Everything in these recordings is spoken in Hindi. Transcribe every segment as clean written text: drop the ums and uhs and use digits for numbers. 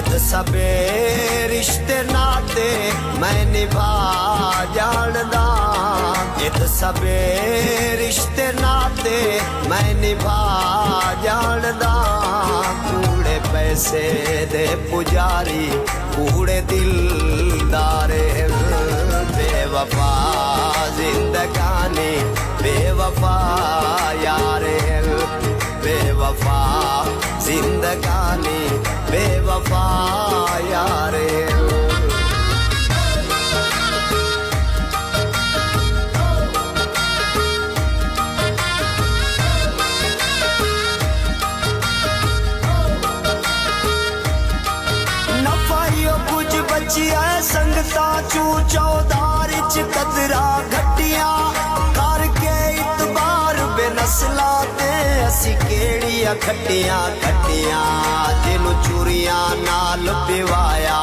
इत सबे रिश्ते नाते मैं निभा जानदा। इत सबे रिश्ते नाते मैं निभा जानदा। कूड़े पैसे दे पुजारी कूड़े दिलदारे बेवफा जिंदगानी बेवफा यारे बेवफा जिंदगानी बेवफा यारे। नफाइयो कुछ बचिया संगता चू चौधार च कदरा घटिया करके इतबार बेनसला ते असी केड़िया खटिया खटिया जिनु चूरिया नाल पिवाया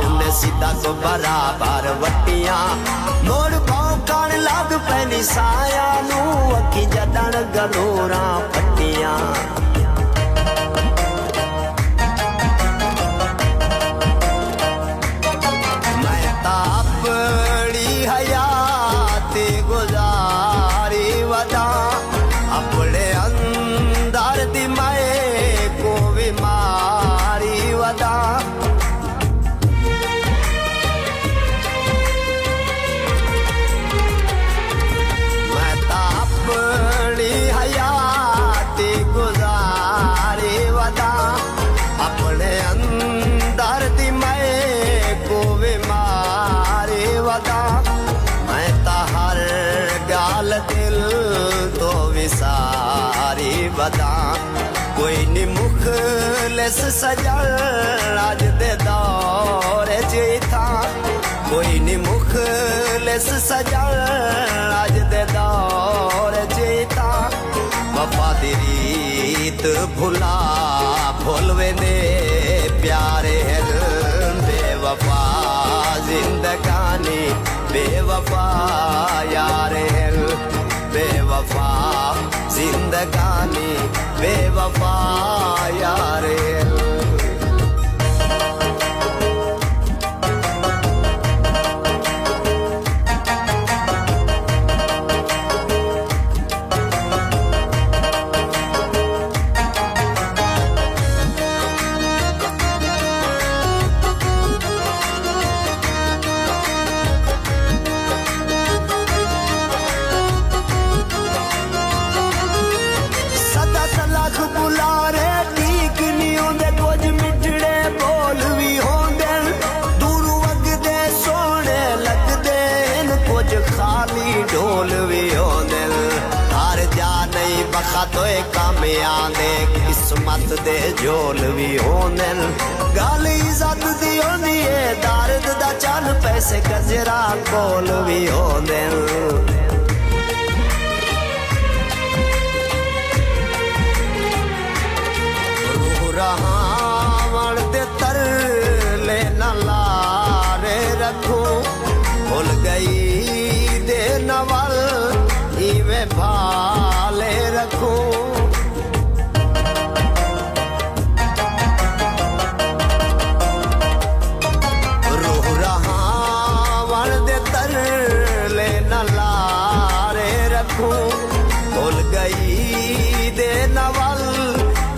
उन्हें सीधा तो बराबर वटिया। मोड़ भौंकण लग पैनी साया नू अखी जडण गलोरा पटिया। अपनी हयाती गुजारी वदा अपने अंदर दी मैं को बीमारी वदा। मैं तो अपनी हयाती गुजारी वदा अपने अंदर दी मैं को बीमारी वदा। मैं तो हर गाल दिल तो विसारी वदा। कोई नी मुखलिस सजल अज दे दौर जीता। कोई नी मुखलिस सजल अज दे दौर जीता। वफा दी रीत भुला भुलवे दे प्यारे बेवफा जिंदगानी बेवफा यारे बेवफा जिंदगानी बेवफा यारे। बुलारे ठीक नहीं होंदे कुछ मिठड़े बोल भी होंदे। दूर वगदे सोने लगदे कुछ खाली ढोल भी होंदे। हार जा नहीं बखा तो कम आंदे किस्मत दे झोल भी होंदे। गल इज्जत दी होंदी है दर्द दा चल पैसे गजरा कोल भी होंदे। रहावण दे तरले न लारे रखूं भूल गई दे नवल इवें भाले रखूं। रूह रहावण दे तरले न लारे रखूं भूल गई दे नवल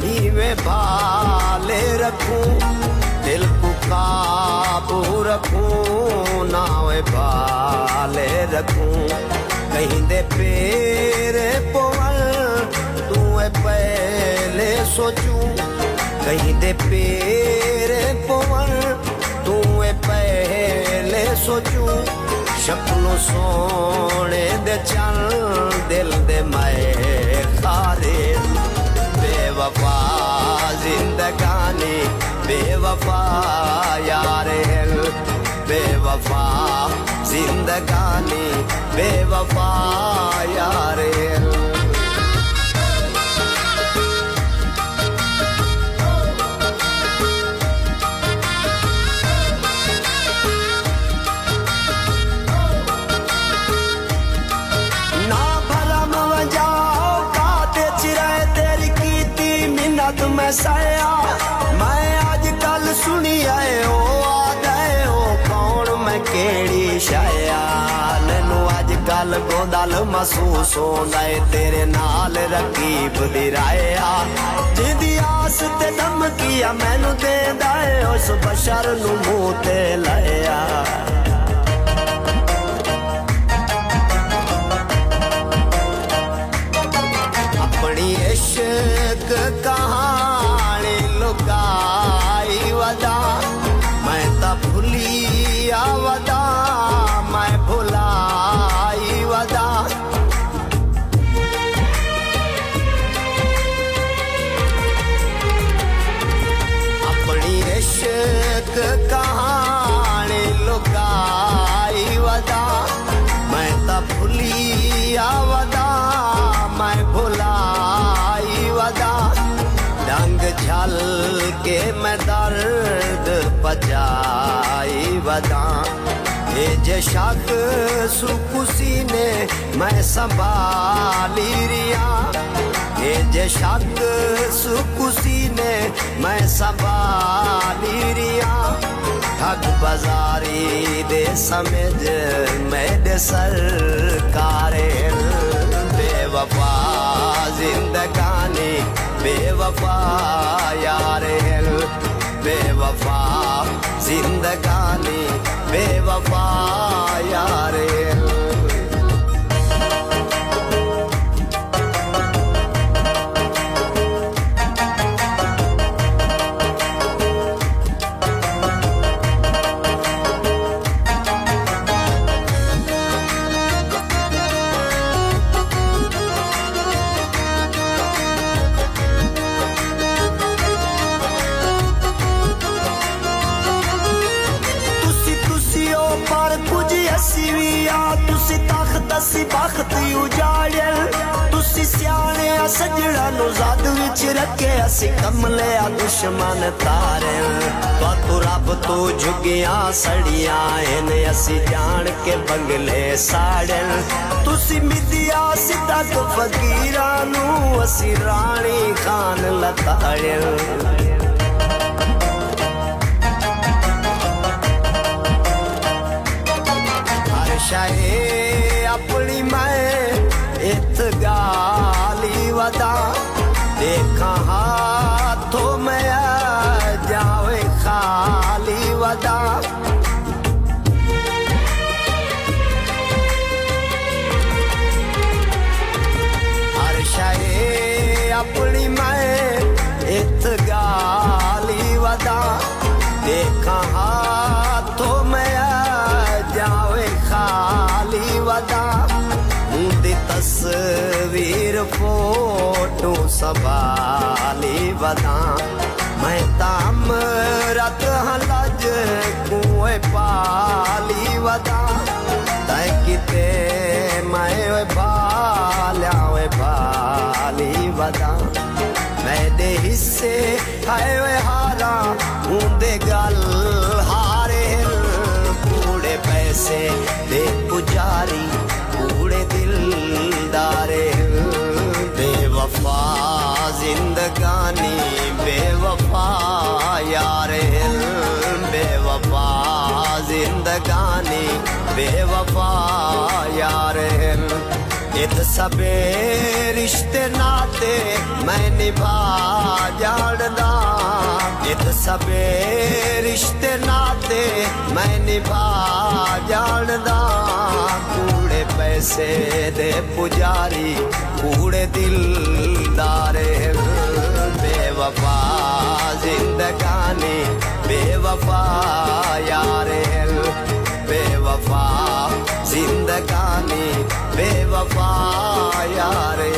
इवें भाले रखूं। दिल को काबू रखूं नावे भाले रखूं। कहीं दे पेरे पवन तू पहले सोचूं। कहीं दे पेरे पवन तू पहले सोचूं। शक्लों सोने दे चल दिल दे मैं खारे बेवफा जिंदगानी बेवफा यारे बेवफा जिंदगानी बेवफा यारे। मैं साया मैं आज कल सुनी आए ओ आ गए ओ कौन मैं केड़ी शाया नैनू अज गल गोदल महसूस होंदा है तेरे नाल रकीब दी राया जिंदी आस ते धमकिया मैनू देंदा है उस बशर नू मुंह ते लाया अपनी इश्क कहानी लुकाई वदा मैं ता भुली आवदा मैं भुलाई वदा अपनी इश्क कहानी लुकाई वदा मैं ता भुली आवदा मैं भुलाई वदा डंग झल के मैं दर्द पचाई वदा ये जे शक सुकुसी ने मैं संभाली रिया ये जे शक सुकुसी ने मैं संभाली रिया ठग बाजारी दे समझ मेरे सरकारे बेवफा जिंदगानी बेवफा यार बेवफा जिंदगानी बेवफा यार पर कुछ असी भी आ तुसी तख्त असी बख्त उजाड़ियल तुसी सियाने सजड़ा नु ज़द विच रखे असी कमले आ दुश्मन तारे तू रब तू झुगियां सड़ियां इने असी जान के बंगले साड़न तुसी मिदिया सिद्धा तो फकीरां नु असी रानी खान लताड़ियल शाये अपनी मैं इत गाली वदा देखा हाथों में जावे खाली वदा हर शाये अपनी मैं इत गाली वदा देखा हाथों में जावे खाली वदा दी तस्वीर फोटो संभाली वदा मैं तामरत लज कुएं पाली वदा तय किते मैं भाल्या भाली वदा मेरे हिस्से है हारा ऊंदे गल हारे पैसे दे पुजारी पूरे दिलदारे बेवफा जिंदगानी बेवफा यारे बेवफा जिंदगानी बेवफा यारे इत सबे रिश्ते नाते मैं निभा जानदा इत सबे रिश्ते नाते मैं निभा जानदा कूड़े पैसे दे पुजारी कूड़े दिलदारे बेवफा जिंदगानी बेवफा यारे बेवफा जिंदगानी बेवफा यारे